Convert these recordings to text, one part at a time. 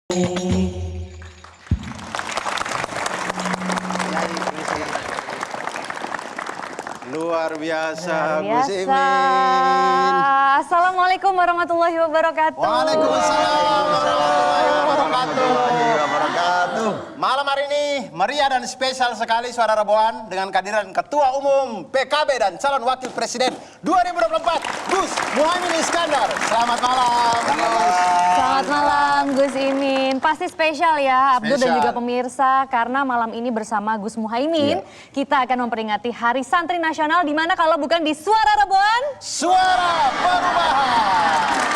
Luar biasa, Luar Gus biasa. Imin. Assalamualaikum warahmatullahi wabarakatuh. Waalaikumsalam warahmatullahi wabarakatuh. Malam hari ini meriah dan spesial sekali Suara Reboan dengan kehadiran Ketua Umum PKB dan calon Wakil Presiden 2024 Gus Muhaimin Iskandar. Selamat malam. Selamat malam Gus Imin. Pasti spesial ya Abdul dan Spesial. juga pemirsa karena malam ini bersama Gus Muhaimin kita akan memperingati Hari Santri Nasional di mana kalau bukan di Suara Reboan, Suara Perubahan.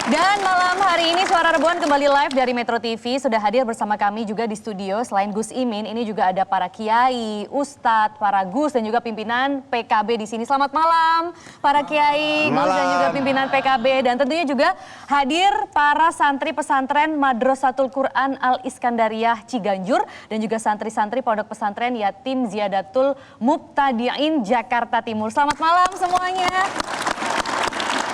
Dan malam hari ini Suara Reboan kembali live dari Metro TV. Sudah hadir bersama kami juga di studio. Selain Gus Imin, ini juga ada para kiai, ustadz, para gus dan juga pimpinan PKB di sini. Selamat malam para kiai, gus dan juga pimpinan PKB. Dan tentunya juga hadir para santri pesantren Madrasatul Quran Al Iskandariyah Ciganjur dan juga santri-santri Pondok Pesantren Yatim Ziyadatul Mubtadi'in Jakarta Timur. Selamat malam semuanya.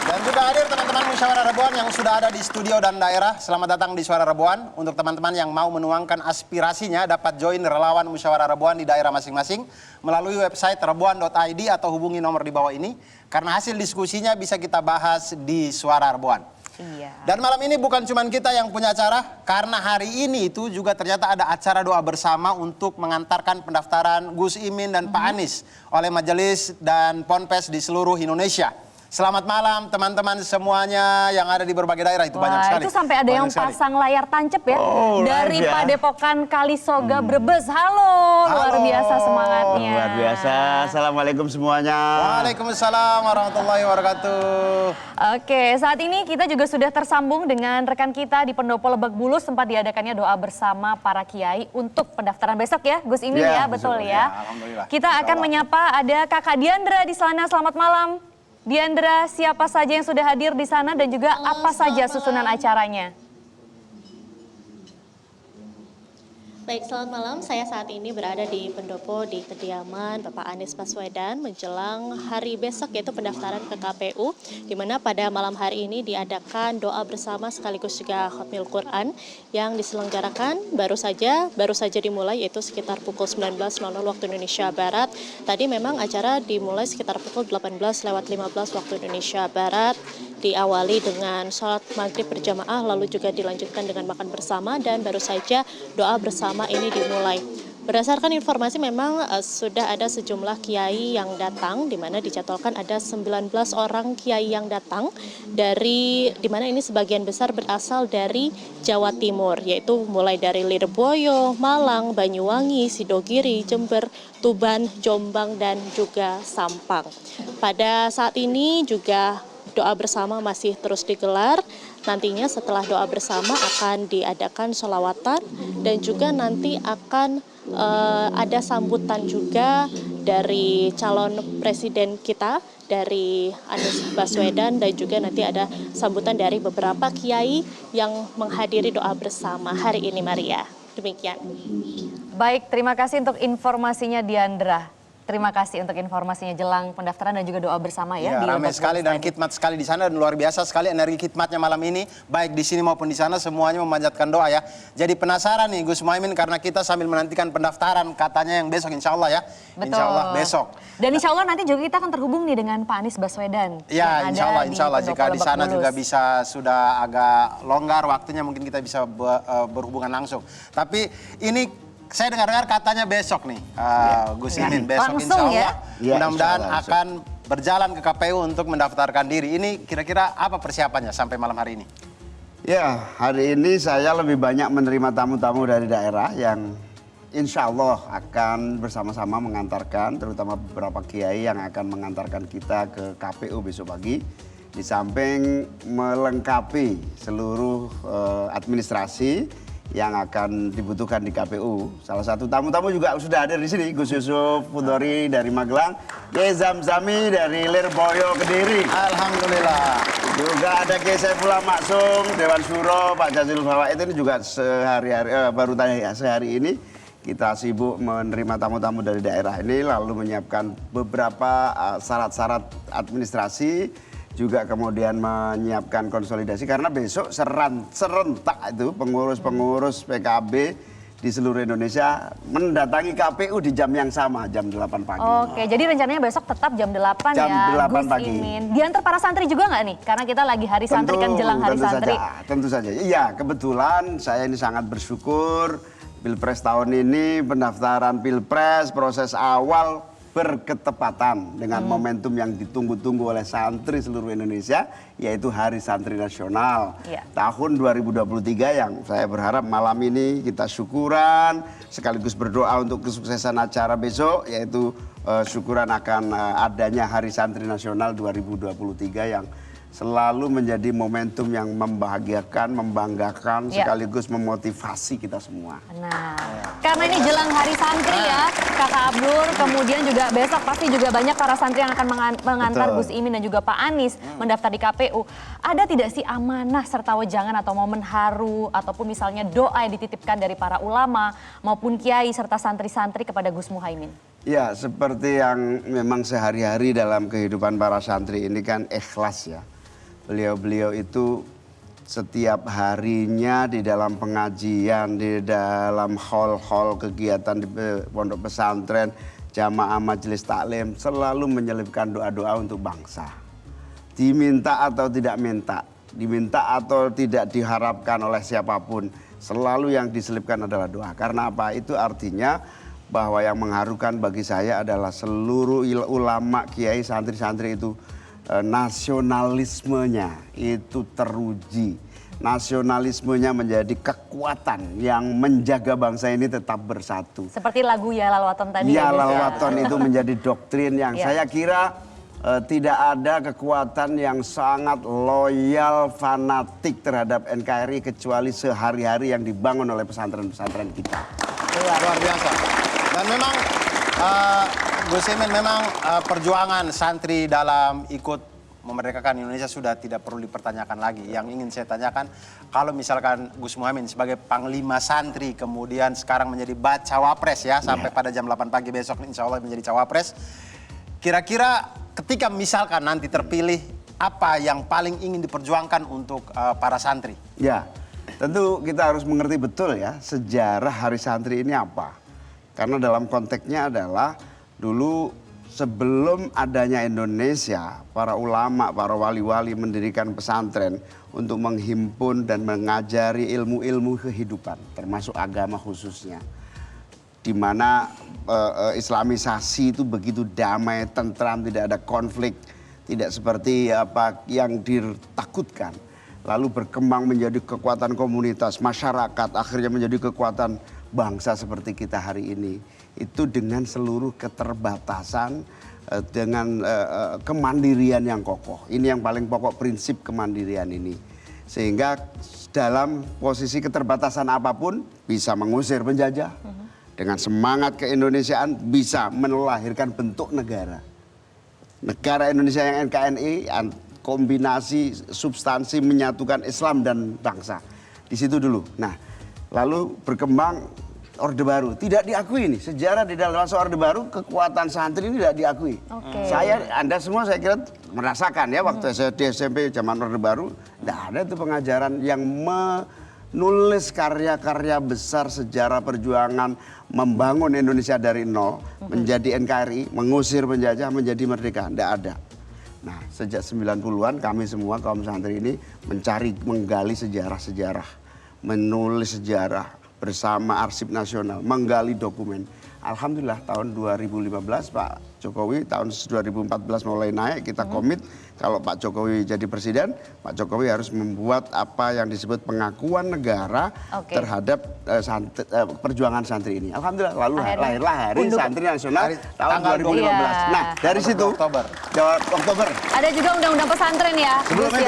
Dan juga hadir teman-teman Musyawarah Reboan yang sudah ada di studio dan daerah. Selamat datang di Suara Reboan. Untuk teman-teman yang mau menuangkan aspirasinya dapat join relawan Musyawarah Reboan di daerah masing-masing melalui website reboan.id atau hubungi nomor di bawah ini. Karena hasil diskusinya bisa kita bahas di Suara Reboan. Iya. Dan malam ini bukan cuma kita yang punya acara, karena hari ini itu juga ternyata ada acara doa bersama untuk mengantarkan pendaftaran Gus Imin dan Pak Anies oleh majelis dan ponpes di seluruh Indonesia. Selamat malam teman-teman semuanya yang ada di berbagai daerah, itu banyak sekali. Itu sampai ada Banyak yang sekali. pasang layar tancap ya. Dari live ya. Padepokan Kalisoga Brebes. Halo, luar biasa semangatnya. Luar biasa. Assalamualaikum semuanya. Waalaikumsalam warahmatullahi wabarakatuh. Oke, saat ini kita juga sudah tersambung dengan rekan kita di Pendopo Lebak Bulus, sempat diadakannya doa bersama para kiai untuk pendaftaran besok ya, Gus Imin ya, Ya, betul betul. ya. Ya, alhamdulillah. Kita akan menyapa ada Kakak Diandra di sana. Selamat malam. Diandra, siapa saja yang sudah hadir di sana dan juga apa saja susunan acaranya? Baik, selamat malam. Saya saat ini berada di pendopo di kediaman Bapak Anies Baswedan menjelang hari besok yaitu pendaftaran ke KPU, di mana pada malam hari ini diadakan doa bersama sekaligus juga khatmil Quran yang diselenggarakan baru saja dimulai yaitu sekitar pukul 19.00 waktu Indonesia Barat. Tadi memang acara dimulai sekitar pukul 18:15 waktu Indonesia Barat. Diawali dengan sholat maghrib berjamaah, lalu juga dilanjutkan dengan makan bersama dan baru saja doa bersama ini dimulai. Berdasarkan informasi memang sudah ada sejumlah kiai yang datang, di mana dijadwalkan ada 19 orang kiai yang datang di mana ini sebagian besar berasal dari Jawa Timur, yaitu mulai dari Lirboyo, Malang, Banyuwangi, Sidogiri, Jember, Tuban, Jombang dan juga Sampang. Pada saat ini juga doa bersama masih terus digelar. Nantinya setelah doa bersama akan diadakan sholawatan dan juga nanti akan ada sambutan juga dari calon presiden kita, dari Anies Baswedan, dan juga nanti ada sambutan dari beberapa kiai yang menghadiri doa bersama hari ini, Maria. Demikian. Baik, terima kasih untuk informasinya Diandra. Terima kasih untuk informasinya jelang pendaftaran dan juga doa bersama ya. Ya, di ramai Lebak sekali Bulus dan tadi. khidmat sekali di sana dan luar biasa sekali energi khidmatnya malam ini. Baik di sini maupun di sana semuanya memanjatkan doa ya. Jadi penasaran nih Gus Muhaimin karena kita sambil menantikan pendaftaran katanya yang besok insya Allah ya. Betul. Insya Allah besok. Dan insya Allah nanti juga kita akan terhubung nih dengan Pak Anies Baswedan. Ya yang insya ada Allah di jika Pendopo di Lebak sana Bulus. juga bisa sudah agak longgar waktunya mungkin kita bisa berhubungan langsung. Tapi ini saya dengar-dengar katanya besok nih Gus Imin besok Langsung insya Allah ya? mudah-mudahan Ya, insya Allah, akan berjalan ke KPU untuk mendaftarkan diri. Ini kira-kira apa persiapannya sampai malam hari ini? Ya, hari ini saya lebih banyak menerima tamu-tamu dari daerah yang insya Allah akan bersama-sama mengantarkan, terutama beberapa kiai yang akan mengantarkan kita ke KPU besok pagi. Di samping melengkapi seluruh administrasi yang akan dibutuhkan di KPU. Salah satu tamu-tamu juga sudah ada di sini, Gus Yusuf Pudori dari Magelang, Kiai Zamzami dari Lirboyo Kediri. Alhamdulillah. Juga ada Kiai Saifullah Maksum, Dewan Syuro, Pak Jazilul Fawait ini juga sehari ini kita sibuk menerima tamu-tamu dari daerah ini lalu menyiapkan beberapa syarat-syarat administrasi juga kemudian menyiapkan konsolidasi karena besok serentak itu pengurus-pengurus PKB di seluruh Indonesia mendatangi KPU di jam yang sama, jam 8 pagi. Oke, jadi rencananya besok tetap jam 8 Jam ya, 8 Gus pagi. Imin. Diantar para santri juga nggak nih? Karena kita lagi hari santri kan jelang hari santri. Tentu saja. Iya, kebetulan saya ini sangat bersyukur Pilpres tahun ini, pendaftaran Pilpres, proses awal berketepatan dengan momentum yang ditunggu-tunggu oleh santri seluruh Indonesia, yaitu Hari Santri Nasional Iya. tahun 2023 yang saya berharap malam ini kita syukuran sekaligus berdoa untuk kesuksesan acara besok, yaitu syukuran akan adanya Hari Santri Nasional 2023 yang selalu menjadi momentum yang membahagiakan, membanggakan, Iya. sekaligus memotivasi kita semua. Nah, karena ini jelang hari santri ya, Kakak Abdur, kemudian juga besok pasti juga banyak para santri yang akan mengantar Betul. Gus Imin dan juga Pak Anies mendaftar di KPU. Ada tidak sih amanah serta wejangan atau momen haru ataupun misalnya doa yang dititipkan dari para ulama maupun kiai serta santri-santri kepada Gus Muhaimin? Ya, seperti yang memang sehari-hari dalam kehidupan para santri ini kan ikhlas ya. Beliau-beliau itu setiap harinya di dalam pengajian, di dalam hall-hall kegiatan di pondok pesantren, jamaah majelis taklim selalu menyelipkan doa-doa untuk bangsa. Diminta atau tidak minta, diminta atau tidak diharapkan oleh siapapun, selalu yang diselipkan adalah doa. Karena apa? Itu artinya bahwa yang mengharukan bagi saya adalah seluruh ulama, kiai, santri-santri itu nasionalismenya itu teruji. Nasionalismenya menjadi kekuatan yang menjaga bangsa ini tetap bersatu. Seperti lagu Ya Lalwaton tadi. Ya Gus, Lalwaton itu menjadi doktrin yang Ya. saya kira tidak ada kekuatan yang sangat loyal, fanatik terhadap NKRI kecuali sehari-hari yang dibangun oleh pesantren-pesantren kita. Luar biasa. Dan memang Gus Imin memang perjuangan santri dalam ikut memerdekakan Indonesia sudah tidak perlu dipertanyakan lagi. Yang ingin saya tanyakan, kalau misalkan Gus Muhaimin sebagai panglima santri kemudian sekarang menjadi cawapres ya, sampai pada jam 8 pagi besok insya Allah menjadi cawapres. Kira-kira ketika misalkan nanti terpilih, apa yang paling ingin diperjuangkan untuk para santri? Ya, tentu kita harus mengerti betul ya sejarah Hari Santri ini apa. Karena dalam konteksnya adalah dulu sebelum adanya Indonesia, para ulama, para wali-wali mendirikan pesantren untuk menghimpun dan mengajari ilmu-ilmu kehidupan, termasuk agama khususnya. Di mana Islamisasi itu begitu damai, tentram, tidak ada konflik, tidak seperti apa yang ditakutkan. Lalu berkembang menjadi kekuatan komunitas, masyarakat, akhirnya menjadi kekuatan bangsa seperti kita hari ini. Itu dengan seluruh keterbatasan, dengan kemandirian yang kokoh. Ini yang paling pokok, prinsip kemandirian ini. Sehingga dalam posisi keterbatasan apapun bisa mengusir penjajah. Dengan semangat keindonesiaan bisa melahirkan bentuk negara. Negara Indonesia yang NKRI, kombinasi substansi menyatukan Islam dan bangsa. Di situ dulu. Nah, lalu berkembang Orde Baru. Tidak diakui nih, sejarah di dalam masa Orde Baru kekuatan santri ini tidak diakui. Anda semua saya kira merasakan ya waktu SD, SMP, zaman Orde Baru, tidak ada tuh pengajaran yang menulis karya-karya besar sejarah perjuangan membangun Indonesia dari nol, menjadi NKRI, mengusir penjajah, menjadi merdeka. Tidak ada. Nah, sejak 90-an kami semua kaum santri ini menggali sejarah-sejarah, menulis sejarah bersama Arsip Nasional, menggali dokumen. Alhamdulillah tahun 2015 Pak Jokowi, tahun 2014 mulai naik, kita komit kalau Pak Jokowi jadi presiden, Pak Jokowi harus membuat apa yang disebut pengakuan negara terhadap perjuangan santri ini. Alhamdulillah, lalu lahirlah Hari Santri Nasional tahun 2015. Nah, dari situ Oktober. Ada juga undang-undang pesantren ya, Sebelum Gus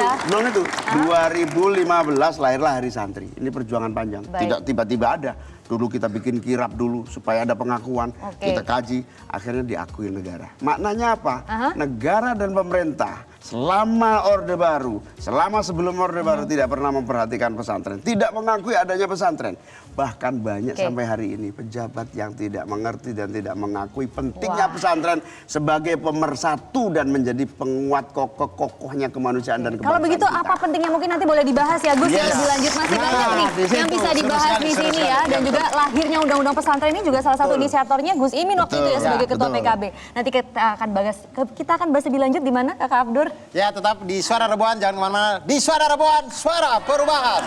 itu, ya. 2015 lahirlah Hari Santri. Ini perjuangan panjang. Baik. Tidak tiba-tiba ada. Dulu kita bikin kirap dulu supaya ada pengakuan. Kita kaji, akhirnya diakui negara. Maknanya apa? Negara dan pemerintah selama Orde Baru, selama sebelum Orde Baru tidak pernah memperhatikan pesantren, tidak mengakui adanya pesantren. Bahkan banyak sampai hari ini pejabat yang tidak mengerti dan tidak mengakui pentingnya pesantren sebagai pemersatu dan menjadi penguat kokohnya kemanusiaan dan kebangsaan. Kalau begitu kita. apa pentingnya mungkin nanti boleh dibahas ya Gus ya, lebih lanjut masih banyak nih yang bisa dibahas di sini ya, dan juga lahirnya undang-undang pesantren ini juga salah satu inisiatornya Gus Imin waktu itu ya sebagai ketua PKB. Nanti kita akan bahas lebih lanjut di mana Kakak Abdur? Ya, tetap di Suara Rebuan, jangan kemana-mana. Di Suara Rebuan, suara perubahan.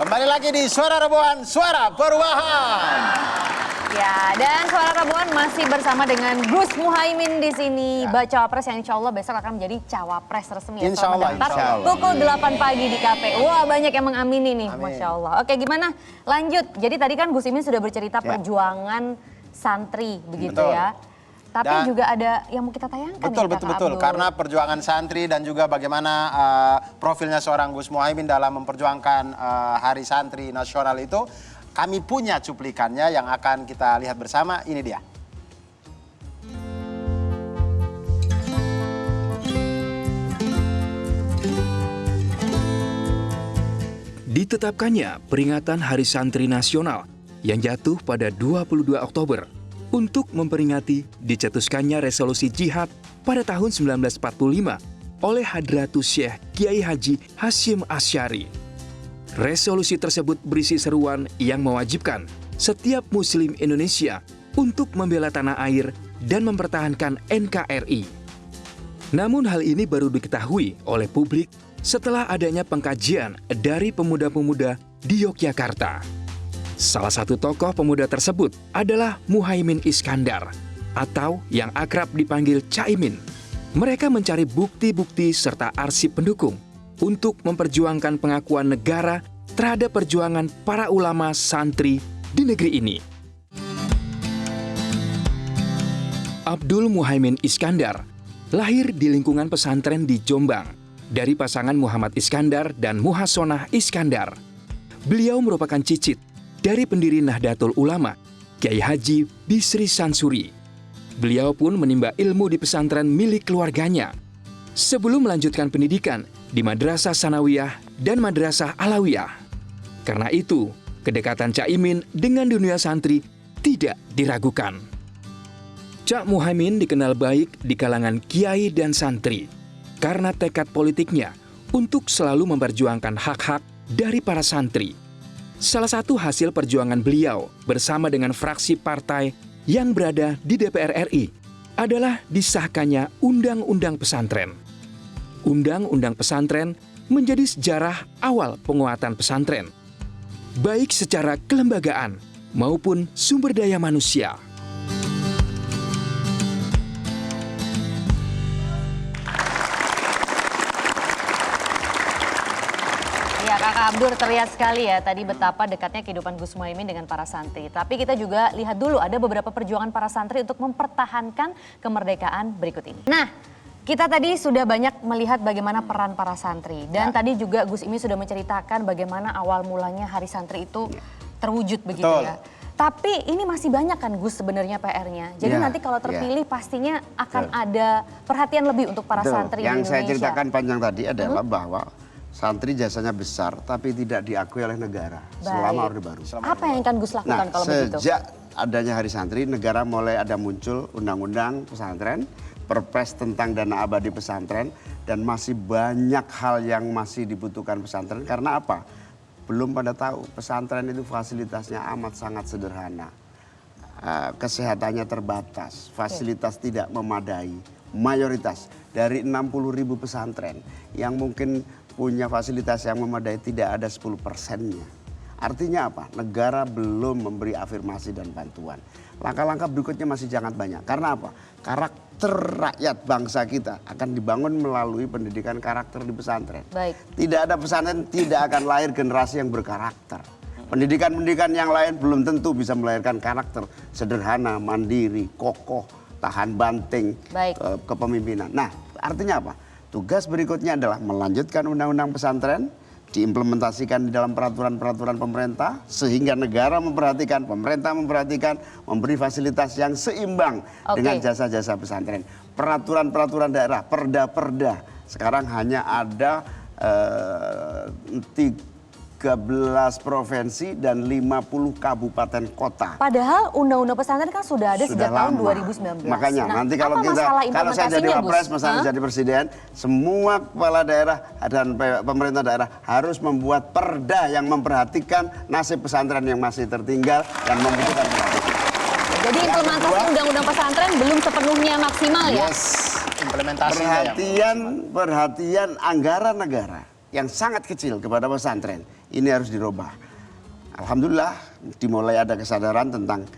Kembali lagi di Suara Rebuan, suara perubahan. Ya, dan Suara Rebuan masih bersama dengan Gus Muhaimin di sini, bacawa pres yang insya Allah besok akan menjadi cawapres resmi ya. Insya Allah, pukul 8 pagi di KPU. Wah, banyak yang mengamini nih, Masya Allah. Oke, gimana? Lanjut. Jadi tadi kan Gus Imin sudah bercerita perjuangan santri, begitu ya. Tapi juga ada yang mau kita tayangkan betul, ya, betul. Karena perjuangan santri dan juga bagaimana profilnya seorang Gus Muhaimin dalam memperjuangkan Hari Santri Nasional itu, kami punya cuplikannya yang akan kita lihat bersama. Ini dia. Ditetapkannya peringatan Hari Santri Nasional yang jatuh pada 22 Oktober untuk memperingati dicetuskannya resolusi jihad pada tahun 1945 oleh Hadratus Syekh Kiai Haji Hasyim Asy'ari. Resolusi tersebut berisi seruan yang mewajibkan setiap Muslim Indonesia untuk membela tanah air dan mempertahankan NKRI. Namun hal ini baru diketahui oleh publik setelah adanya pengkajian dari pemuda-pemuda di Yogyakarta. Salah satu tokoh pemuda tersebut adalah Muhaimin Iskandar atau yang akrab dipanggil Caimin. Mereka mencari bukti-bukti serta arsip pendukung untuk memperjuangkan pengakuan negara terhadap perjuangan para ulama santri di negeri ini. Abdul Muhaimin Iskandar lahir di lingkungan pesantren di Jombang dari pasangan Muhammad Iskandar dan Muhasonah Iskandar. Beliau merupakan cicit dari pendiri Nahdlatul Ulama, Kiai Haji Bisri Sansuri. Beliau pun menimba ilmu di pesantren milik keluarganya sebelum melanjutkan pendidikan di Madrasah Sanawiyah dan Madrasah Alawiyah. Karena itu, kedekatan Caimin dengan dunia santri tidak diragukan. Cak Muhaimin dikenal baik di kalangan kiai dan santri karena tekad politiknya untuk selalu memperjuangkan hak-hak dari para santri. Salah satu hasil perjuangan beliau bersama dengan fraksi partai yang berada di DPR RI adalah disahkannya Undang-Undang Pesantren. Undang-Undang Pesantren menjadi sejarah awal penguatan pesantren, baik secara kelembagaan maupun sumber daya manusia. Ya, Kakak Abdur, terlihat sekali ya tadi betapa dekatnya kehidupan Gus Muhaimin dengan para santri. Tapi kita juga lihat dulu ada beberapa perjuangan para santri untuk mempertahankan kemerdekaan berikut ini. Nah, kita tadi sudah banyak melihat bagaimana peran para santri. Dan tadi juga Gus Imin sudah menceritakan bagaimana awal mulanya Hari Santri itu terwujud begitu ya. Tapi ini masih banyak kan Gus sebenarnya PR-nya. Jadi nanti kalau terpilih pastinya akan ada perhatian lebih untuk para santri di Indonesia. Yang saya ceritakan panjang tadi adalah bahwa santri jasanya besar tapi tidak diakui oleh negara selama Orde Baru. Apa yang akan Gus lakukan kalau begitu? Sejak adanya Hari Santri, negara mulai ada muncul undang-undang pesantren, perpres tentang dana abadi pesantren, dan masih banyak hal yang masih dibutuhkan pesantren. Karena apa? Belum pada tahu, pesantren itu fasilitasnya amat sangat sederhana. Kesehatannya terbatas, fasilitas tidak memadai. Mayoritas dari 60.000 pesantren yang mungkin punya fasilitas yang memadai tidak ada 10%-nya. Artinya apa? Negara belum memberi afirmasi dan bantuan. Langkah-langkah berikutnya masih sangat banyak. Karena apa? Karakter rakyat bangsa kita akan dibangun melalui pendidikan karakter di pesantren. Baik. Tidak ada pesantren, tidak akan lahir generasi yang berkarakter. Pendidikan-pendidikan yang lain belum tentu bisa melahirkan karakter sederhana, mandiri, kokoh, tahan banting, Baik. kepemimpinan. Nah, artinya apa? Tugas berikutnya adalah melanjutkan undang-undang pesantren, diimplementasikan di dalam peraturan-peraturan pemerintah, sehingga negara memperhatikan, pemerintah memperhatikan, memberi fasilitas yang seimbang dengan jasa-jasa pesantren. Peraturan-peraturan daerah, perda-perda, sekarang hanya ada 13 provinsi dan 50 kabupaten kota. Padahal undang-undang pesantren kan sudah ada sejak tahun lama. 2019. Makanya Nah, nanti kalau apa masalah kalau saya jadi implementasinya, wapres, Gus? Mas Anies jadi presiden, semua kepala daerah dan pemerintah daerah harus membuat perda yang memperhatikan nasib pesantren yang masih tertinggal dan membutuhkan perhatian. Jadi implementasi undang-undang pesantren belum sepenuhnya maksimal ya? Yes. Implementasinya Perhatian anggaran negara yang sangat kecil kepada pesantren ini harus dirubah. Alhamdulillah dimulai ada kesadaran tentang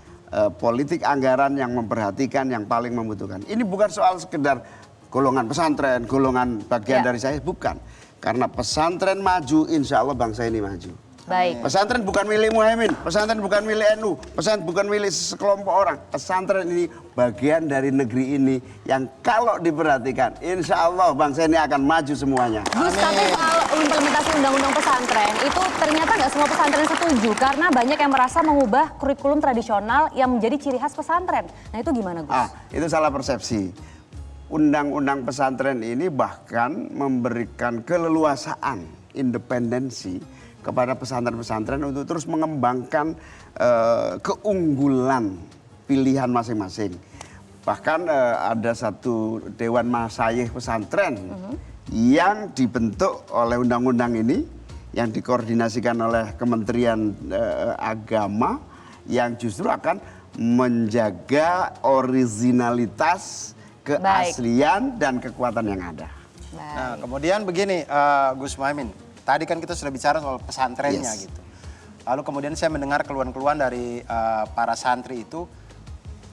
politik anggaran yang memperhatikan yang paling membutuhkan. Ini bukan soal sekedar golongan pesantren, golongan bagian dari saya, bukan. Karena pesantren maju, insya Allah bangsa ini maju. Baik. Pesantren bukan milik Muhaimin, pesantren bukan milik NU, pesantren bukan milik sekelompok orang. Pesantren ini bagian dari negeri ini yang kalau diperhatikan, insya Allah bangsa ini akan maju semuanya. Gus, tapi soal implementasi undang-undang pesantren, itu ternyata nggak semua pesantren setuju. Karena banyak yang merasa mengubah kurikulum tradisional yang menjadi ciri khas pesantren. Nah itu gimana, Gus? Itu salah persepsi. Undang-undang pesantren ini bahkan memberikan keleluasaan, independensi kepada pesantren-pesantren untuk terus mengembangkan keunggulan pilihan masing-masing. Bahkan ada satu Dewan Masyayikh Pesantren yang dibentuk oleh undang-undang ini, yang dikoordinasikan oleh Kementerian Agama, yang justru akan menjaga originalitas, keaslian, dan kekuatan yang ada. Nah, kemudian begini, Gus Muhaimin. Tadi kan kita sudah bicara soal pesantrennya gitu. Lalu kemudian saya mendengar keluhan-keluhan dari para santri itu,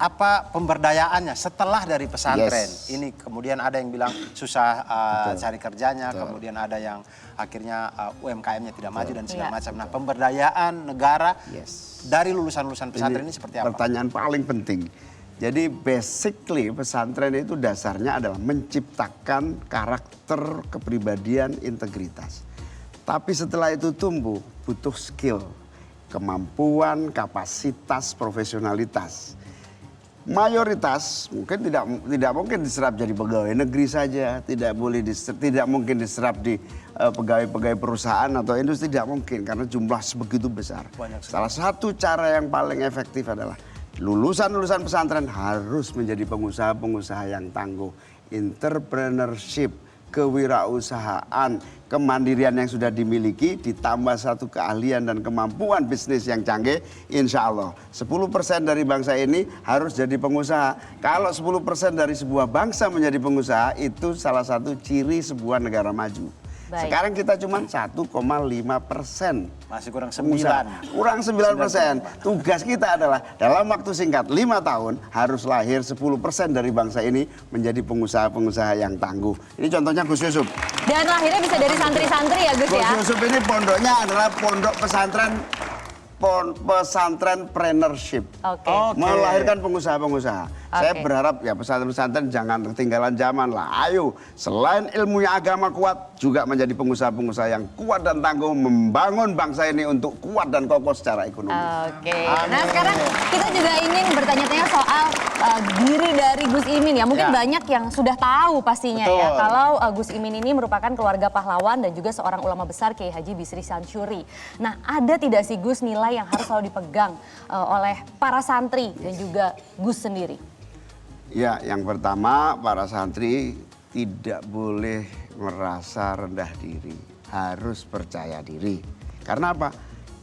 apa pemberdayaannya setelah dari pesantren? Ini kemudian ada yang bilang susah cari kerjanya, kemudian ada yang akhirnya UMKM-nya tidak maju dan segala macam. Nah, pemberdayaan negara dari lulusan-lulusan pesantren ini seperti apa? Pertanyaan paling penting. Jadi basically pesantren itu dasarnya adalah menciptakan karakter, kepribadian, integritas. Tapi setelah itu tumbuh, butuh skill, kemampuan, kapasitas, profesionalitas. Mayoritas mungkin tidak mungkin diserap jadi pegawai negeri saja, tidak mungkin diserap di pegawai-pegawai perusahaan atau industri, tidak mungkin karena jumlah sebegitu besar. Salah satu cara yang paling efektif adalah lulusan-lulusan pesantren harus menjadi pengusaha-pengusaha yang tangguh, entrepreneurship, kewirausahaan, kemandirian yang sudah dimiliki, ditambah satu keahlian dan kemampuan bisnis yang canggih, insya Allah 10% dari bangsa ini harus jadi pengusaha. Kalau 10% dari sebuah bangsa menjadi pengusaha, itu salah satu ciri sebuah negara maju. Baik. Sekarang kita cuma 1,5%. Masih kurang 9. Kurang 9%. Tugas kita adalah dalam waktu singkat 5 tahun harus lahir 10% dari bangsa ini menjadi pengusaha-pengusaha yang tangguh. Ini contohnya Gus Yusuf. Dan lahirnya bisa dari santri-santri ya, Gus ya? Gus Yusuf ini pondoknya adalah pondok pesantrenpreneurship. Melahirkan pengusaha-pengusaha. Saya berharap ya pesantren-pesantren jangan ketinggalan zaman lah. Ayo, selain ilmunya agama kuat, juga menjadi pengusaha-pengusaha yang kuat dan tangguh, membangun bangsa ini untuk kuat dan kokoh secara ekonomi. Nah sekarang kita juga ingin bertanya-tanya soal diri dari Gus Imin ya. Mungkin banyak yang sudah tahu pastinya ya, kalau Gus Imin ini merupakan keluarga pahlawan dan juga seorang ulama besar Kiai Haji Bisri Syamsuri. Nah, ada tidak sih Gus nilai yang harus selalu dipegang oleh para santri dan juga Gus sendiri? Ya, yang pertama para santri tidak boleh merasa rendah diri, harus percaya diri. Karena apa?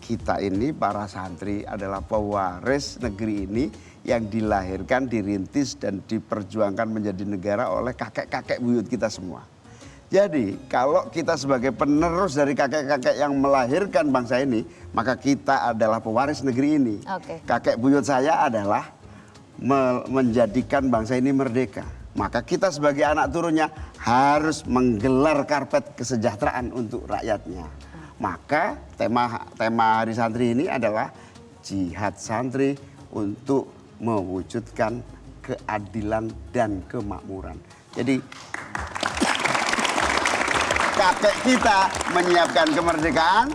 Kita ini para santri adalah pewaris negeri ini yang dilahirkan, dirintis dan diperjuangkan menjadi negara oleh kakek-kakek buyut kita semua. Jadi kalau kita sebagai penerus dari kakek-kakek yang melahirkan bangsa ini, maka kita adalah pewaris negeri ini. Kakek buyut saya adalah menjadikan bangsa ini merdeka. Maka kita sebagai anak turunnya harus menggelar karpet kesejahteraan untuk rakyatnya. Maka tema Hari Santri ini adalah jihad santri untuk mewujudkan keadilan dan kemakmuran. Jadi kakek kita menyiapkan kemerdekaan,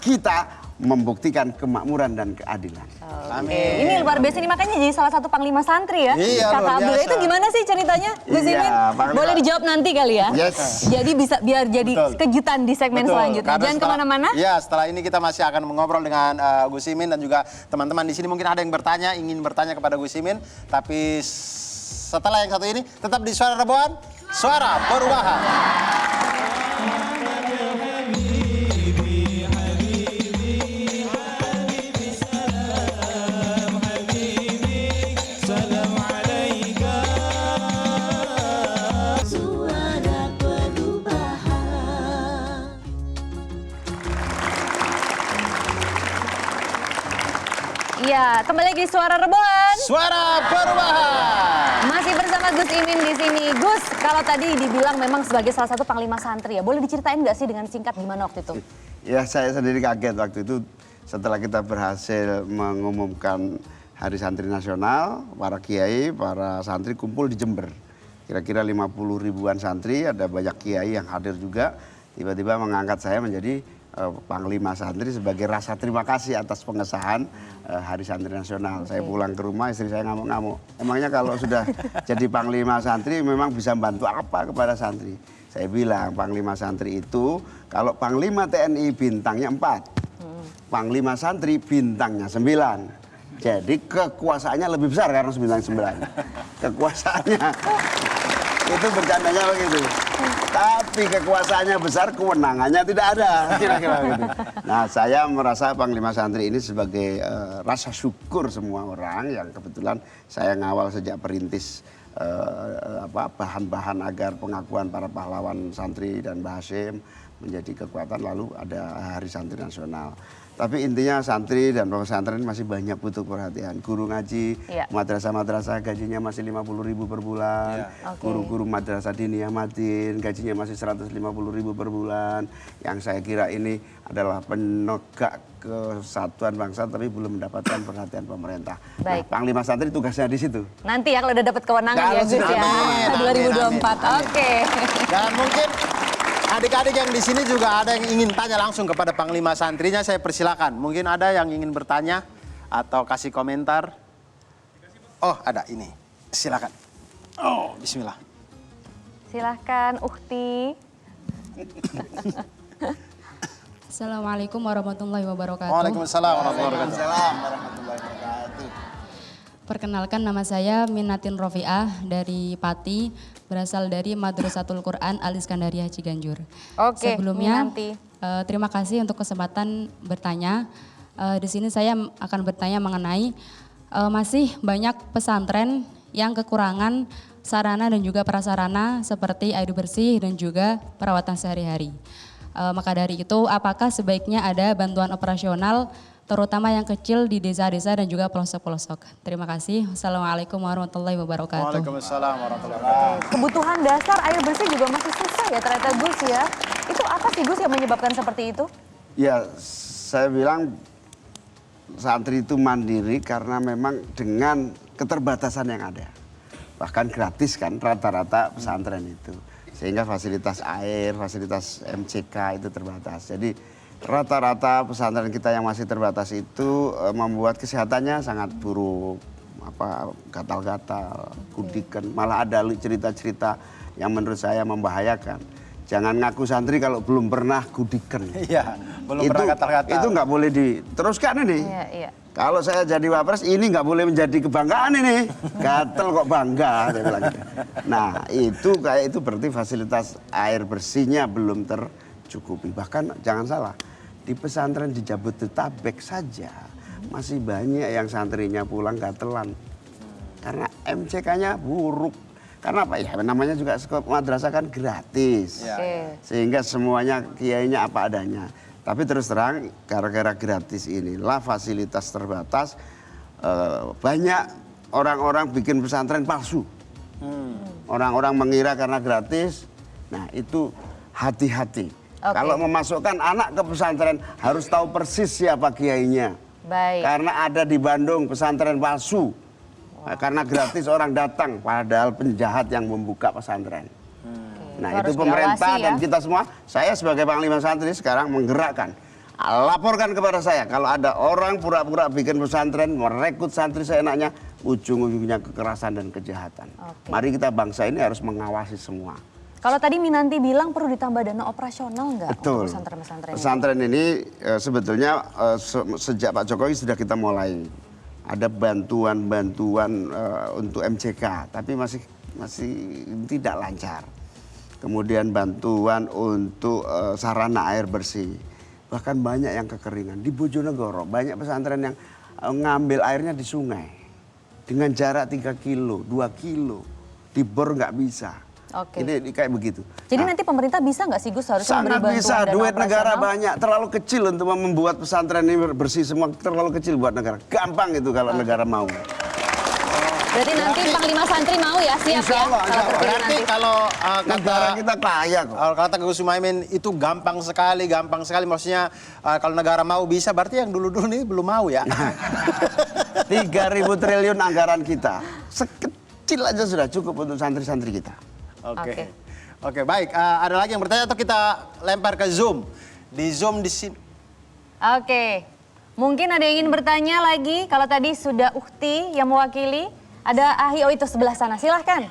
kita membuktikan kemakmuran dan keadilan. Oke. Ini luar biasa nih, makanya jadi salah satu panglima santri ya. Iya, Kata luar Abdul biasa. itu gimana sih ceritanya, Gus Iya, Imin? Panglima. Boleh dijawab nanti kali ya. Yes. Jadi bisa biar jadi Betul. kejutan di segmen Betul, selanjutnya. karena Jangan kemana-mana. Ya, setelah ini kita masih akan mengobrol dengan Gus Imin dan juga teman-teman di sini. Mungkin ada yang ingin bertanya kepada Gus Imin. Tapi setelah yang satu ini, tetap di Suara Reboan, Suara Perubahan. Suara Perubahan. Iya, kembali lagi di Suara Reboan. Suara Perubahan. Masih bersama Gus Imin di sini. Gus, kalau tadi dibilang memang sebagai salah satu panglima santri ya, boleh diceritain nggak sih dengan singkat gimana waktu itu? Ya, saya sendiri kaget waktu itu setelah kita berhasil mengumumkan Hari Santri Nasional, para kiai, para santri kumpul di Jember. Kira-kira 50 ribuan santri, ada banyak kiai yang hadir juga. Tiba-tiba mengangkat saya menjadi Panglima Santri sebagai rasa terima kasih atas pengesahan Hari Santri Nasional. Saya pulang ke rumah, istri saya ngamuk-ngamuk. Emangnya kalau sudah jadi Panglima Santri memang bisa bantu apa kepada santri? Saya bilang Panglima Santri itu kalau Panglima TNI bintangnya 4, Panglima Santri bintangnya 9. Jadi kekuasaannya lebih besar karena 99. Kekuasaannya itu bercandanya begitu. Tapi kekuasaannya besar, kewenangannya tidak ada. Kira-kira begitu. Nah, saya merasa Panglima Santri ini sebagai rasa syukur semua orang yang kebetulan saya ngawal sejak perintis bahan-bahan agar pengakuan para pahlawan santri dan Mbah Hashim menjadi kekuatan, lalu ada Hari Santri Nasional. Tapi intinya santri dan pesantren masih banyak butuh perhatian. Guru ngaji, Iya. madrasah-madrasah gajinya masih 50.000 per bulan. Oke. Guru-guru madrasah diniyah madin gajinya masih 150.000 per bulan. Yang saya kira ini adalah penegak kesatuan bangsa tapi belum mendapatkan perhatian pemerintah. Baik. Nah, Panglima Santri tugasnya di situ. Nanti ya kalau udah dapat kewenangan Kalau ya Gus sudah, ya. amin, 2024. amin. Oke. Dan mungkin adik-adik yang di sini juga ada yang ingin tanya langsung kepada Panglima Santrinya, saya persilakan. Mungkin ada yang ingin bertanya atau kasih komentar. Oh, ada ini. Silakan. Oh, bismillah. Silahkan Ukti. Assalamualaikum warahmatullahi wabarakatuh. Waalaikumsalam warahmatullahi wabarakatuh. Perkenalkan, nama saya Minatin Rofiah dari Pati, berasal dari Madrasatul Quran Al Iskandariah Ciganjur. Oke, Sebelumnya Minanti. terima kasih untuk kesempatan bertanya. Di sini saya akan bertanya mengenai masih banyak pesantren yang kekurangan sarana dan juga prasarana seperti air bersih dan juga perawatan sehari-hari. Maka dari itu, apakah sebaiknya ada bantuan operasional terutama yang kecil di desa-desa dan juga pelosok-pelosok? Terima kasih. Wassalamualaikum warahmatullahi wabarakatuh. Waalaikumsalam warahmatullahi wabarakatuh. Kebutuhan dasar air bersih juga masih susah ya ternyata Gus ya. Itu apa sih Gus yang menyebabkan seperti itu? Ya, saya bilang santri itu mandiri karena memang dengan keterbatasan yang ada. Bahkan gratis kan rata-rata pesantren itu. Sehingga fasilitas air, fasilitas MCK itu terbatas. Jadi rata-rata pesantren kita yang masih terbatas itu membuat kesehatannya sangat buruk. Gatal-gatal, kudikan, malah ada cerita-cerita yang menurut saya membahayakan. Jangan ngaku santri kalau belum pernah kudikan. Iya, belum pernah gatal-gatal. Itu nggak boleh diteruskan ini. Iya, iya. Kalau saya jadi wapres ini nggak boleh menjadi kebanggaan ini. Gatel kok bangga, saya bilang gitu. Nah itu berarti fasilitas air bersihnya belum tercukupi. Bahkan jangan salah, di pesantren di Jabodetabek saja masih banyak yang santrinya pulang gatelan. Karena MCK-nya buruk. Karena apa ya, namanya juga madrasah kan gratis. Iya. Oke. Sehingga semuanya kiainya apa adanya. Tapi terus terang, gara-gara gratis inilah fasilitas terbatas, banyak orang-orang bikin pesantren palsu. Orang-orang mengira karena gratis, nah itu hati-hati. Oke. Kalau memasukkan anak ke pesantren harus tahu persis siapa kiainya. Baik. Karena ada di Bandung pesantren palsu. Karena gratis orang datang, padahal penjahat yang membuka pesantren. Nah, Itu itu harus pemerintah diawasi, dan ya. kita semua, saya sebagai Panglima Santri sekarang menggerakkan. Laporkan kepada saya kalau ada orang pura-pura bikin pesantren, merekrut santri seenaknya, ujung-ujungnya kekerasan dan kejahatan. Oke. Mari kita bangsa ini harus mengawasi semua. Kalau tadi Minanti bilang perlu ditambah dana operasional nggak Betul. untuk pesantren-pesantren ini? Pesantren ini sebetulnya sejak Pak Jokowi sudah kita mulai ada bantuan-bantuan untuk MCK, tapi masih tidak lancar. Kemudian bantuan untuk sarana air bersih. Bahkan banyak yang kekeringan. Di Bojonegoro banyak pesantren yang ngambil airnya di sungai. Dengan jarak 3 kilo, 2 kilo. Di bor nggak bisa. Oke. Ini kayak begitu. Jadi Nah, nanti pemerintah bisa nggak sih Gus harusnya memberi sangat bantuan bisa, dana duit negara operasional? banyak, terlalu kecil untuk membuat pesantren ini bersih semua, terlalu kecil buat negara. Gampang itu kalau negara mau. Berarti nanti Panglima Santri mau ya, siap Insya ya? Allah, Kalau insya Allah. terpilih Berarti nanti. kalau Negara kita kaya kok. kalau kata Gus Muhaimin itu gampang sekali. Maksudnya kalau negara mau bisa, berarti yang dulu-dulu nih belum mau ya. 3.000 triliun anggaran kita, sekecil aja sudah cukup untuk santri-santri kita. Oke. Oke, baik. Ada lagi yang bertanya atau kita lempar ke Zoom? Di Zoom di sini. Oke. Mungkin ada yang ingin bertanya lagi. Kalau tadi sudah Ukti yang mewakili, ada Ahi, oh itu sebelah sana. Silahkan.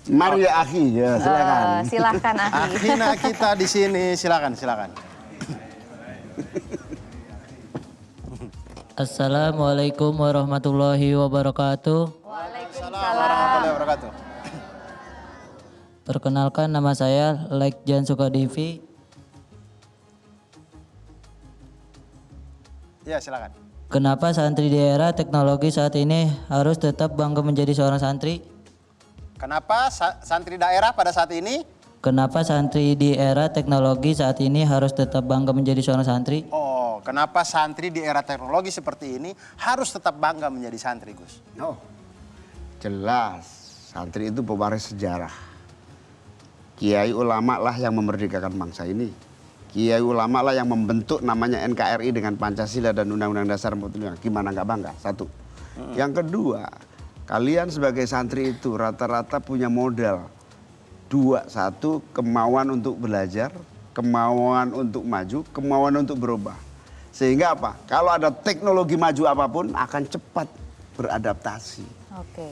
Mari ya akhi, ya silakan. Silahkan Ahi. Akhina kita di sini. Silakan. Assalamualaikum warahmatullahi wabarakatuh. Assalamualaikum warahmatullahi wabarakatuh. Perkenalkan, nama saya Lekjan Sukadivi. Ya, silakan. Kenapa santri di era teknologi saat ini harus tetap bangga menjadi seorang santri? Kenapa santri daerah pada saat ini? Kenapa santri di era teknologi saat ini harus tetap bangga menjadi seorang santri? Oh, kenapa santri di era teknologi seperti ini harus tetap bangga menjadi santri, Gus? Oh, jelas. Santri itu pewaris sejarah. Kiai ulama lah yang memerdekakan bangsa ini. Kiai ulama lah yang membentuk namanya NKRI dengan Pancasila dan Undang-Undang Dasar 45. Gimana nggak bangga? Satu. Yang kedua, kalian sebagai santri itu rata-rata punya modal. 2, 1, kemauan untuk belajar, kemauan untuk maju, kemauan untuk berubah. Sehingga apa? Kalau ada teknologi maju apapun akan cepat beradaptasi. Oke.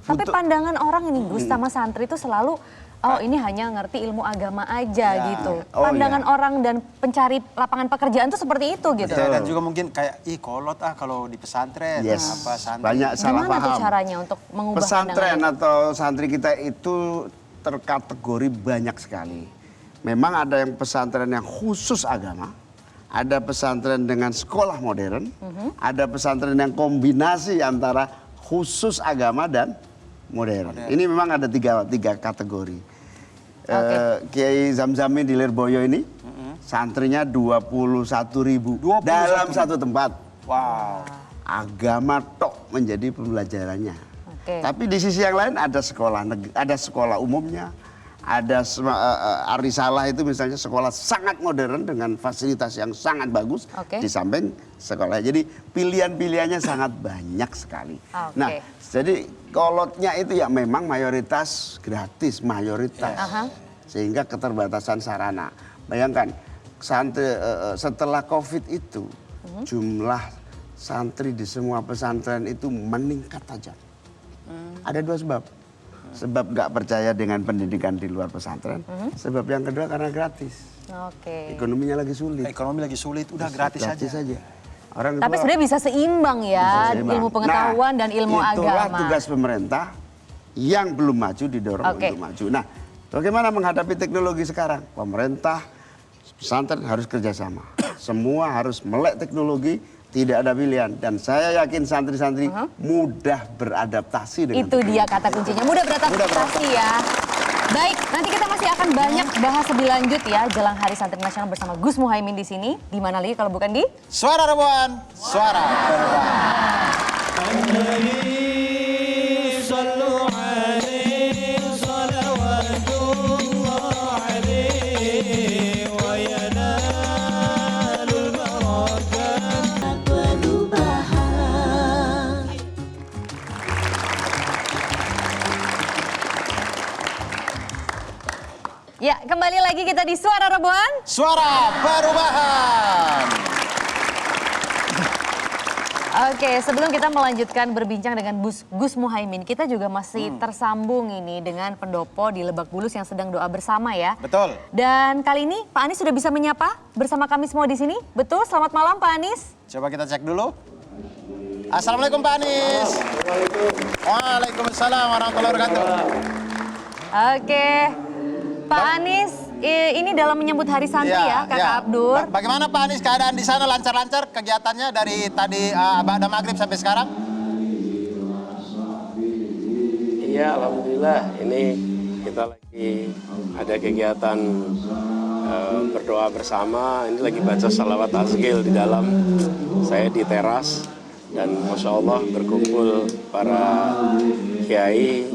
Tapi pandangan orang ini Gus sama santri itu selalu, oh ini hanya ngerti ilmu agama aja Ya. gitu. Oh, Pandangan ya. orang dan pencari lapangan pekerjaan tuh seperti itu gitu. Ya, dan juga mungkin kayak, kolot kalau di pesantren. Yes. Apa santri. Banyak salah Gimana tuh paham. caranya untuk mengubah Pesantren pandangan atau santri kita itu terkategori banyak sekali. Memang ada yang pesantren yang khusus agama, ada pesantren dengan sekolah modern, ada pesantren yang kombinasi antara khusus agama dan modern. Ini memang ada tiga kategori. Kiai Zamzami di Lirboyo ini, santrinya 21.000 dalam satu tempat. Wow. Agama tok menjadi pembelajarannya. Oke. Tapi di sisi yang lain ada sekolah umumnya, ada Arisalah itu misalnya sekolah sangat modern dengan fasilitas yang sangat bagus. Oke. Di samping sekolah. Jadi pilihan-pilihannya sangat banyak sekali. Oke. Nah, jadi kolotnya itu ya memang mayoritas gratis, mayoritas. Aha. Sehingga keterbatasan sarana. Bayangkan setelah Covid itu jumlah santri di semua pesantren itu meningkat tajam. Ada 2 sebab. Sebab nggak percaya dengan pendidikan di luar pesantren. Sebab yang kedua karena gratis. Oke. Ekonominya lagi sulit. Ekonomi lagi sulit, udah gratis aja. Orang Tapi tua- sebenarnya bisa seimbang ya, Bisa seimbang. ilmu pengetahuan Nah, dan ilmu itulah agama. tugas pemerintah yang belum maju didorong Oke. untuk maju. Nah, bagaimana menghadapi teknologi sekarang? Pemerintah, pesantren harus kerjasama. Semua harus melek teknologi, tidak ada pilihan. Dan saya yakin santri-santri mudah beradaptasi dengan Itu dia teknologi. kata kuncinya, mudah beradaptasi ya. Baik, nanti kita masih akan banyak bahas lebih lanjut ya jelang Hari Santri Nasional bersama Gus Muhaimin di sini. Di mana lagi kalau bukan di Suara Rebuan, suara Rebuan. kembali lagi kita di Suara Reboan. Suara Perubahan. Oke, sebelum kita melanjutkan berbincang dengan Gus Muhaimin, kita juga masih tersambung ini dengan pendopo di Lebak Bulus yang sedang doa bersama ya. Betul. Dan kali ini Pak Anies sudah bisa menyapa bersama kami semua di sini. Betul, selamat malam Pak Anies. Coba kita cek dulu. Assalamualaikum Pak Anies. Waalaikumsalam warahmatullahi wabarakatuh. Oke, Pak Anies, ini dalam menyambut Hari Santri ya, Kakak Abdur. Bagaimana Pak Anies keadaan di sana, lancar-lancar kegiatannya dari tadi Ba'da Maghrib sampai sekarang? Iya, alhamdulillah. Ini kita lagi ada kegiatan berdoa bersama. Ini lagi baca salawat tasghil di dalam. Saya di teras dan Masya Allah berkumpul para kiai,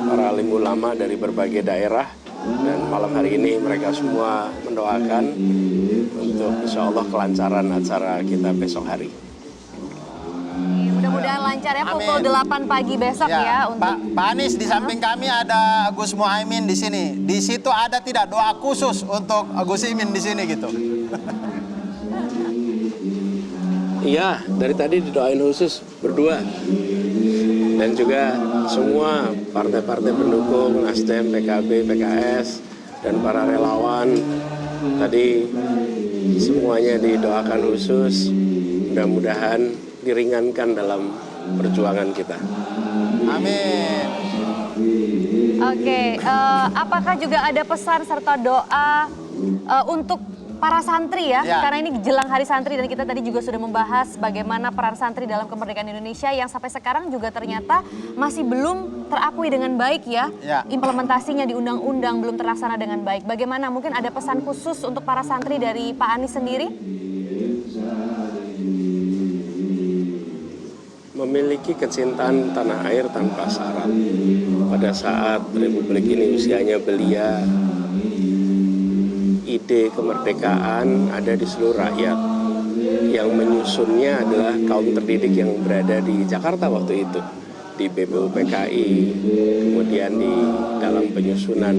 para alim ulama dari berbagai daerah. Dan malam hari ini mereka semua mendoakan untuk insya Allah kelancaran acara kita besok hari. Mudah-mudahan lancar ya pukul 8 pagi besok ya. Untuk Pak Anies, di samping kami ada Gus Muhaimin di sini. Di situ ada tidak doa khusus untuk Gus Imin di sini gitu? Iya, dari tadi didoain khusus berdua. Dan juga semua partai-partai pendukung, Nasdem, PKB, PKS, dan para relawan. Tadi semuanya didoakan khusus, mudah-mudahan diringankan dalam perjuangan kita. Amin. Oke, apakah juga ada pesan serta doa untuk para santri ya? Karena ini jelang Hari Santri dan kita tadi juga sudah membahas bagaimana peran santri dalam kemerdekaan Indonesia yang sampai sekarang juga ternyata masih belum terakui dengan baik ya. Implementasinya di undang-undang belum terlaksana dengan baik. Bagaimana mungkin ada pesan khusus untuk para santri dari Pak Anies sendiri? Memiliki kecintaan tanah air tanpa syarat. Pada saat Republik ini usianya belia, ide kemerdekaan ada di seluruh rakyat. Yang menyusunnya adalah kaum terdidik yang berada di Jakarta waktu itu. Di BPUPKI, kemudian di dalam penyusunan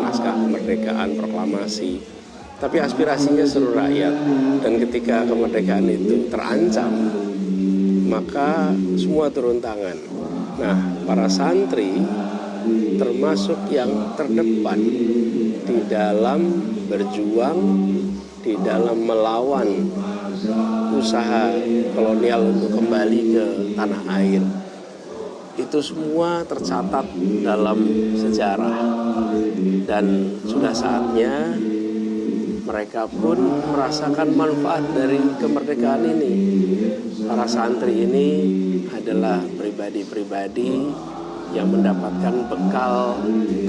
naskah kemerdekaan, proklamasi. Tapi aspirasinya seluruh rakyat. Dan ketika kemerdekaan itu terancam, maka semua turun tangan. Nah, para santri termasuk yang terdepan di dalam berjuang, di dalam melawan usaha kolonial untuk kembali ke tanah air. Itu semua tercatat dalam sejarah dan sudah saatnya mereka pun merasakan manfaat dari kemerdekaan ini. Para santri ini adalah pribadi-pribadi yang mendapatkan bekal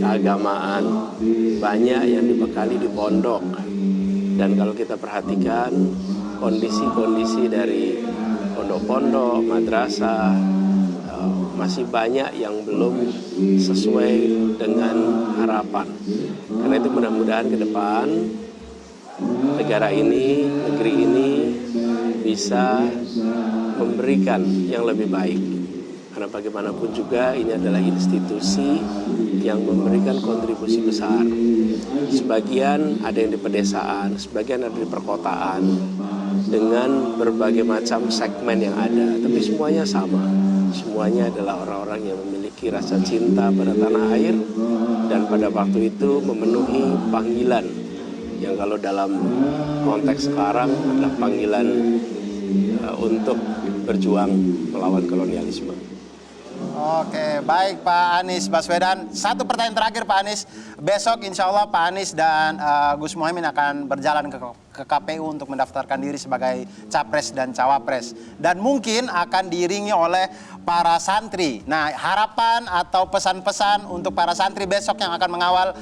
keagamaan, banyak yang dibekali di pondok. Dan kalau kita perhatikan kondisi-kondisi dari pondok-pondok, madrasah, masih banyak yang belum sesuai dengan harapan. Karena itu mudah-mudahan ke depan negara ini, negeri ini bisa memberikan yang lebih baik. Karena bagaimanapun juga ini adalah institusi yang memberikan kontribusi besar. Sebagian ada yang di pedesaan, sebagian ada di perkotaan, dengan berbagai macam segmen yang ada. Tapi semuanya sama. Semuanya adalah orang-orang yang memiliki rasa cinta pada tanah air dan pada waktu itu memenuhi panggilan yang kalau dalam konteks sekarang adalah panggilan untuk berjuang melawan kolonialisme. Oke, baik Pak Anies Baswedan. Satu pertanyaan terakhir Pak Anies. Besok insya Allah Pak Anies dan Gus Muhaimin akan berjalan ke KPU untuk mendaftarkan diri sebagai capres dan cawapres. Dan mungkin akan diiringi oleh para santri. Nah, harapan atau pesan-pesan untuk para santri besok yang akan mengawal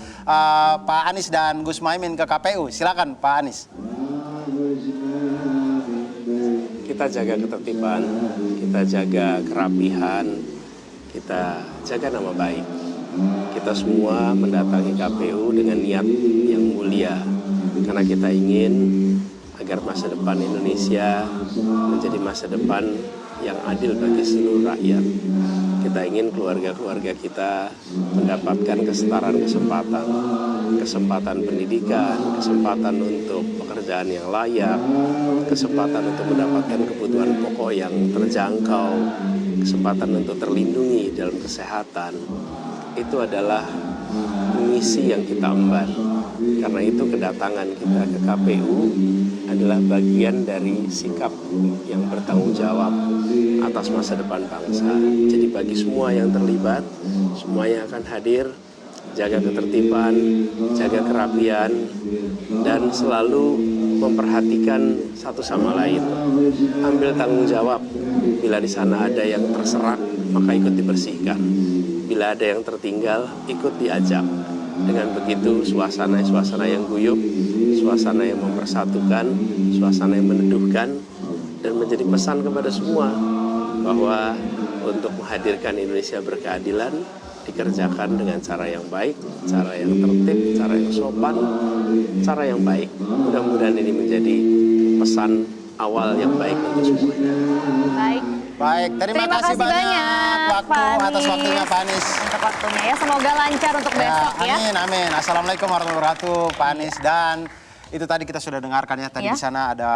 Pak Anies dan Gus Muhaimin ke KPU. Silakan Pak Anies. Kita jaga ketertiban, kita jaga kerapihan, kita jaga nama baik. Kita semua mendatangi KPU dengan niat yang mulia. Karena kita ingin agar masa depan Indonesia menjadi masa depan yang adil bagi seluruh rakyat. Kita ingin keluarga-keluarga kita mendapatkan kesetaraan kesempatan, kesempatan pendidikan, kesempatan untuk pekerjaan yang layak, kesempatan untuk mendapatkan kebutuhan pokok yang terjangkau, kesempatan untuk terlindungi dalam kesehatan. Itu adalah misi yang kita emban. Karena itu kedatangan kita ke KPU adalah bagian dari sikap yang bertanggung jawab atas masa depan bangsa. Jadi bagi semua yang terlibat, semua yang akan hadir, jaga ketertiban, jaga kerapian, dan selalu memperhatikan satu sama lain. Ambil tanggung jawab. Bila di sana ada yang terserak, maka ikut dibersihkan. Bila ada yang tertinggal, ikut diajak. Dengan begitu suasana yang guyup, suasana yang mempersatukan, suasana yang meneduhkan, dan menjadi pesan kepada semua bahwa untuk menghadirkan Indonesia berkeadilan dikerjakan dengan cara yang baik, cara yang tertib, cara yang sopan, cara yang baik. Mudah-mudahan ini menjadi pesan awal yang baik untuk semuanya. Baik, terima kasih banyak atas waktunya Pak Anies. Untuk waktunya ya, semoga lancar untuk besok ya. Amin, amin. Assalamualaikum warahmatullahi wabarakatuh, Pak Anies. Dan itu tadi kita sudah dengarkan ya, tadi di sana ada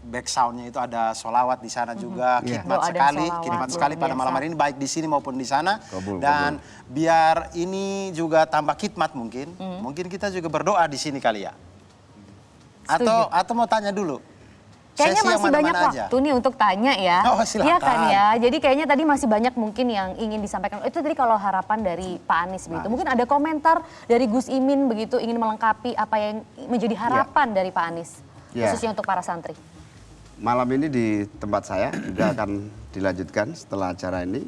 back soundnya itu ada solawat di sana juga, khidmat sekali pada malam hari ini, baik di sini maupun di sana. Dan biar ini juga tambah khidmat mungkin kita juga berdoa di sini kali ya. Atau mau tanya dulu? Kayaknya masih banyak waktu nih untuk tanya ya. Oh, silakan. Iya kan ya. Jadi kayaknya tadi masih banyak mungkin yang ingin disampaikan. Itu tadi kalau harapan dari Pak Anies begitu. Mungkin ada komentar dari Gus Imin begitu ingin melengkapi apa yang menjadi harapan dari Pak Anies. Khususnya untuk para santri. Malam ini di tempat saya juga akan dilanjutkan setelah acara ini.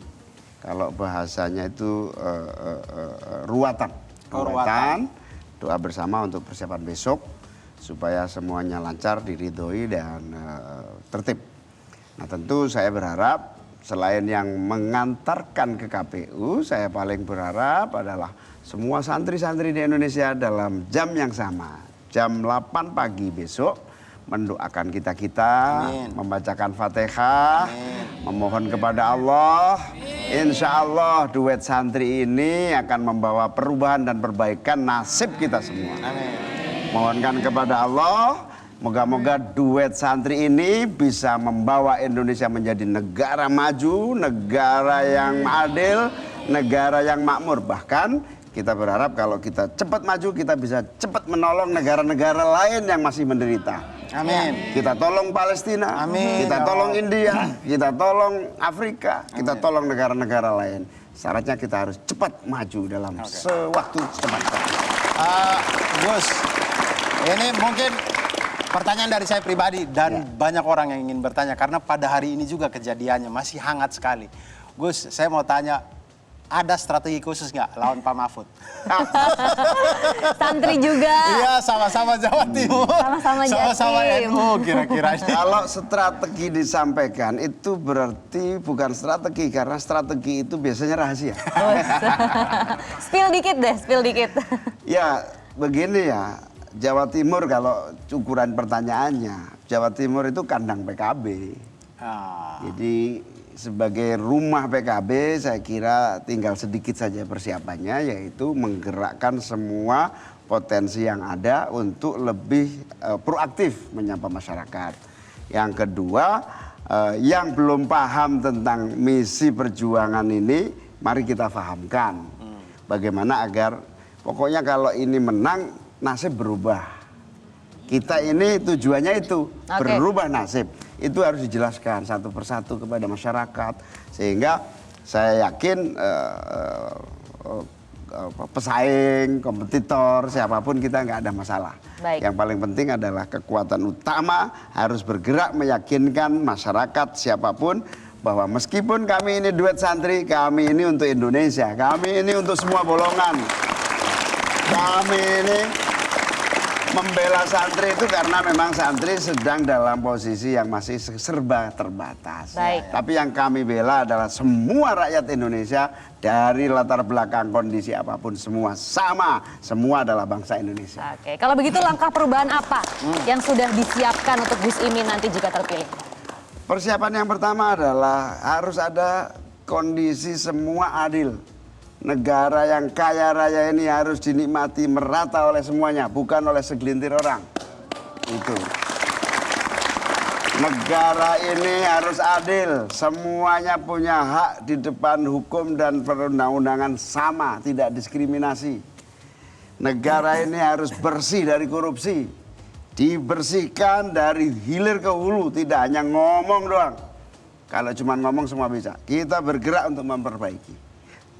Kalau bahasanya itu ruatan. Doa bersama untuk persiapan besok. Supaya semuanya lancar, diridhoi dan tertib. Nah tentu saya berharap selain yang mengantarkan ke KPU, saya paling berharap adalah semua santri-santri di Indonesia dalam jam yang sama. Jam 8 pagi besok mendoakan kita-kita, membacakan Fatihah, memohon kepada Allah. Insya Allah duet santri ini akan membawa perubahan dan perbaikan nasib kita semua. Amin. Mohonkan kepada Allah, moga-moga duet santri ini bisa membawa Indonesia menjadi negara maju, negara yang adil, negara yang makmur. Bahkan kita berharap kalau kita cepat maju, kita bisa cepat menolong negara-negara lain yang masih menderita. Amin. Kita tolong Palestina, kita tolong India, kita tolong Afrika, kita tolong negara-negara lain. Syaratnya kita harus cepat maju dalam sewaktu secepatnya. Gus, ini mungkin pertanyaan dari saya pribadi dan banyak orang yang ingin bertanya karena pada hari ini juga kejadiannya masih hangat sekali. Gus, saya mau tanya, ada strategi khusus nggak lawan Pak Mahfud? Santri juga. Iya, sama-sama Jawa Timur. Sama-sama Jatim. Sama-sama NU kira-kira. Kalau strategi disampaikan itu berarti bukan strategi karena strategi itu biasanya rahasia. Spill dikit deh, spill dikit. Ya, begini ya. Jawa Timur kalau ukuran pertanyaannya, Jawa Timur itu kandang PKB. Jadi sebagai rumah PKB saya kira tinggal sedikit saja persiapannya, yaitu menggerakkan semua potensi yang ada untuk lebih proaktif menyapa masyarakat. Yang kedua, yang belum paham tentang misi perjuangan ini, mari kita fahamkan. Bagaimana agar pokoknya kalau ini menang, nasib berubah. Kita ini tujuannya itu, berubah nasib. Itu harus dijelaskan satu persatu kepada masyarakat. Sehingga saya yakin pesaing, kompetitor, siapapun kita nggak ada masalah. Yang paling penting adalah kekuatan utama harus bergerak meyakinkan masyarakat siapapun bahwa meskipun kami ini duet santri, kami ini untuk Indonesia, kami ini untuk semua golongan. Kami ini Membela santri itu karena memang santri sedang dalam posisi yang masih serba terbatas. Baik. Tapi yang kami bela adalah semua rakyat Indonesia dari latar belakang kondisi apapun semua sama, semua adalah bangsa Indonesia. Oke, kalau begitu langkah perubahan apa yang sudah disiapkan untuk Gus Imin nanti jika terpilih? Persiapan yang pertama adalah harus ada kondisi semua adil. Negara yang kaya raya ini harus dinikmati merata oleh semuanya, bukan oleh segelintir orang. Itu. Negara ini harus adil, semuanya punya hak di depan hukum dan perundang-undangan sama, tidak diskriminasi. Negara ini harus bersih dari korupsi, dibersihkan dari hilir ke hulu, tidak hanya ngomong doang. Kalau cuma ngomong semua bisa, kita bergerak untuk memperbaiki.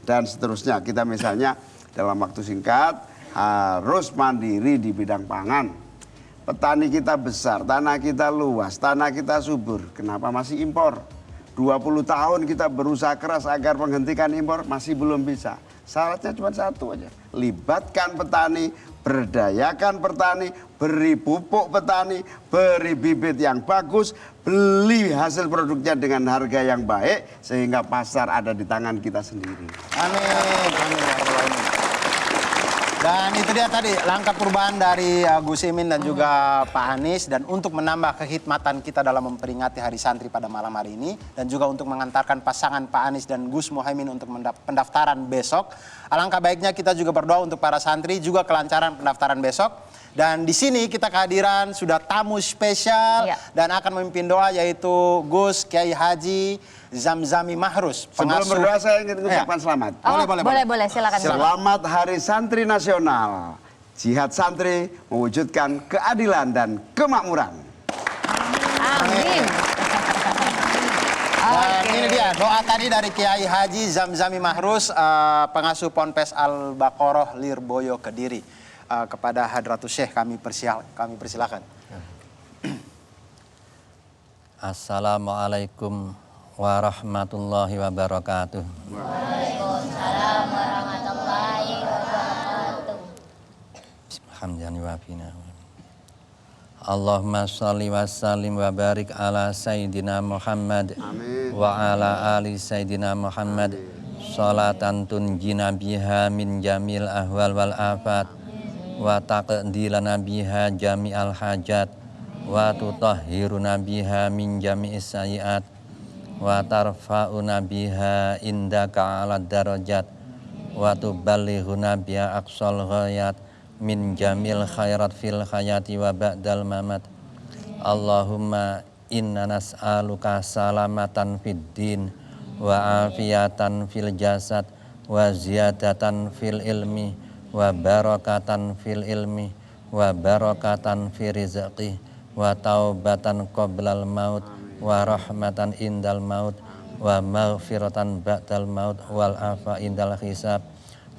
Dan seterusnya, kita misalnya dalam waktu singkat harus mandiri di bidang pangan. Petani kita besar, tanah kita luas, tanah kita subur. Kenapa masih impor? 20 tahun kita berusaha keras agar menghentikan impor, masih belum bisa. Syaratnya cuma satu aja, libatkan petani, berdayakan petani, beri pupuk petani, beri bibit yang bagus, beli hasil produknya dengan harga yang baik, sehingga pasar ada di tangan kita sendiri. Amin. Amin. Ya Rabbal Alamin. Dan itu dia tadi langkah perubahan dari Gus Imin dan juga Pak Anies. Dan untuk menambah kehikmatan kita dalam memperingati Hari Santri pada malam hari ini. Dan juga untuk mengantarkan pasangan Pak Anies dan Gus Muhaimin untuk pendaftaran besok. Alangkah baiknya kita juga berdoa untuk para santri juga kelancaran pendaftaran besok. Dan di sini kita kehadiran sudah tamu spesial dan akan memimpin doa yaitu Gus Kiai Haji Zamzami Mahrus. Sebelum berdoa saya ingin mengucapkan selamat. Boleh, silakan. Selamat Hari Santri Nasional. Jihad santri mewujudkan keadilan dan kemakmuran. Amin. Dan ini dia doa tadi dari Kiai Haji Zamzami Mahrus, pengasuh Ponpes Al-Baqarah Lirboyo Kediri. Kepada Hadratus Syekh kami persilakan. Assalamualaikum warahmatullahi wabarakatuh. Waalaikumsalam warahmatullahi wabarakatuh. Bismillahirrahmanirrahim. Allahumma sholli wa sallim wa barik ala Sayyidina Muhammad. Amin. Wa ala ali Sayyidina Muhammad. Sholatan tunjina biha min jamil ahwal wal afat. Wa taqdilana biha jami'al hajat. Wa tutahhiruna biha min jami'is sayiat. Wa tarfa'una biha indaka ala darajat. Wa tuballighuna biha aqsal ghayat min jamil khairat fil hayati wa ba'dal mamat. Allahumma inna nas'aluka salamatan fid din wa afiyatan fil jasad wa ziyadatan fil ilmi wa barakatan fil ilmi wa barakatan fi rizqi wa taubatan qoblal maut wa rahmatan indal maut wa maghfiratan ba'dal maut wal afa indal hisab.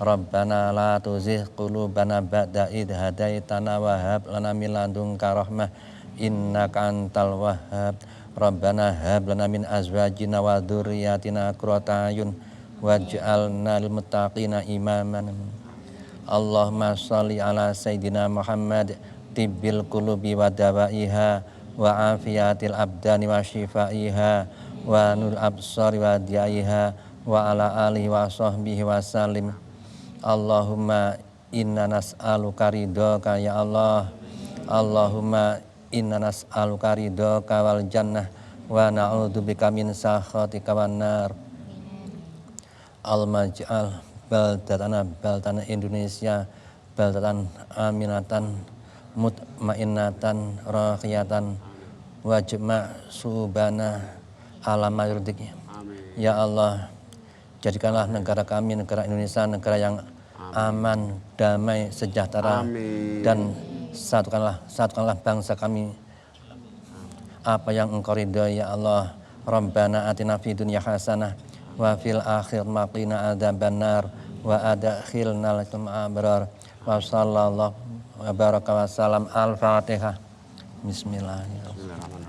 Rabbana la tuzigh qulubana ba'da idh hadaitana wa hab lana min ladunka rahmah innaka antal wahhab. Rabbana hab lana min azwajina wa dzurriyyatina qurrata a'yun waj'alna lil muttaqina imaman. Allahumma sholli ala Sayyidina Muhammad tibbil qulubi wa dawaiha wa afiyatil abdani wa shifaiha wa nur absari wa diaiha wa ala alihi wa sahbihi wa salim. Allahumma inna nas'aluka ridhaka ya Allah. Allahumma inna nas'aluka ridhaka wal jannah wa na'udzubika min sakhatika wan nar. Al-maj'al baldatan Indonesia baldatan aminatan mutmainnatan rakhiyatan wajma subana alama yurdik. Ya Allah, jadikanlah negara kami, negara Indonesia, negara yang aman, damai, sejahtera. Dan satukanlah bangsa kami apa yang Engkau ridhoi ya Allah. Rabbana atina fid dunya hasanah wa fil akhir maqina adzabannar wa adkhilna lakum abrar wa sallallahu wa baraka wa salam. Al-Fatihah. Bismillahirrahmanirrahim.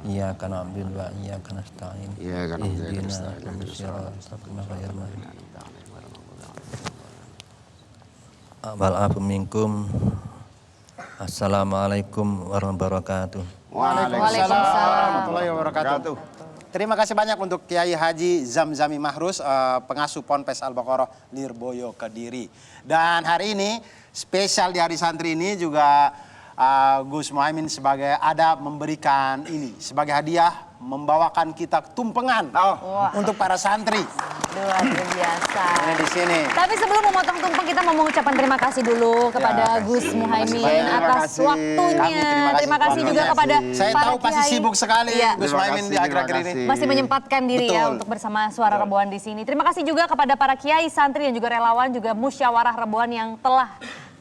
Iyyaka na'budu wa iyyaka nasta'in. Ihdinas siratal mustaqim. Wal afu minkum Assalamualaikum warahmatullahi wabarakatuh. Waalaikumsalam warahmatullahi wabarakatuh. Terima kasih banyak untuk Kiai Haji Zamzami Mahrus, pengasuh Ponpes Al-Baqarah Lirboyo Kediri. Dan hari ini, spesial di Hari Santri ini juga Gus Muhaimin sebagai memberikan ini sebagai hadiah, membawakan kita tumpengan untuk para santri. Luar biasa. Ini di sini. Tapi sebelum memotong tumpeng, kita mau mengucapkan terima kasih dulu kepada Gus Muhaimin atas waktunya. Terima kasih juga kepada Saya para tahu pasti kiai. sibuk sekali Iya. Gus Muhaimin di akhir-akhir ini. Masih menyempatkan diri ya untuk bersama Suara Reboan di sini. Terima kasih juga kepada para kiai, santri dan juga relawan, juga musyawarah Reboan yang telah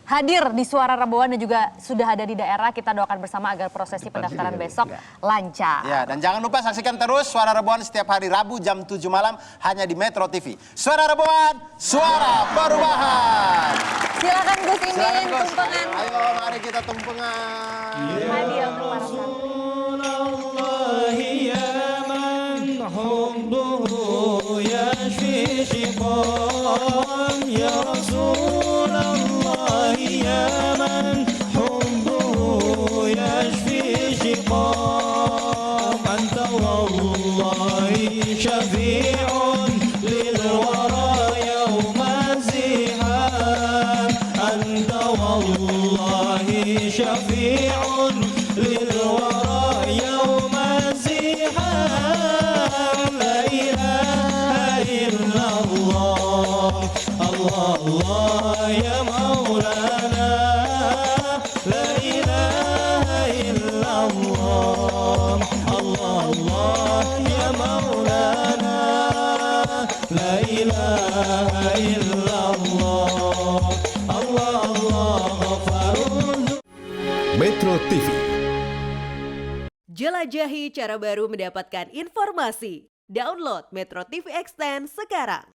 hadir di Suara Reboan dan juga sudah ada di daerah. Kita doakan bersama agar prosesi pendaftaran besok lancar. Ya, dan jangan lupa saksikan terus Suara Reboan setiap hari Rabu jam 7 malam hanya di Metro TV. Suara Reboan, suara perubahan. Silakan Gus Imin, Silakan, Gus. tumpengan. Ayo, mari kita tumpengan. Hadiah untuk para santri. Metro TV. Jelajahi cara baru mendapatkan informasi. Download Metro TV Extend sekarang.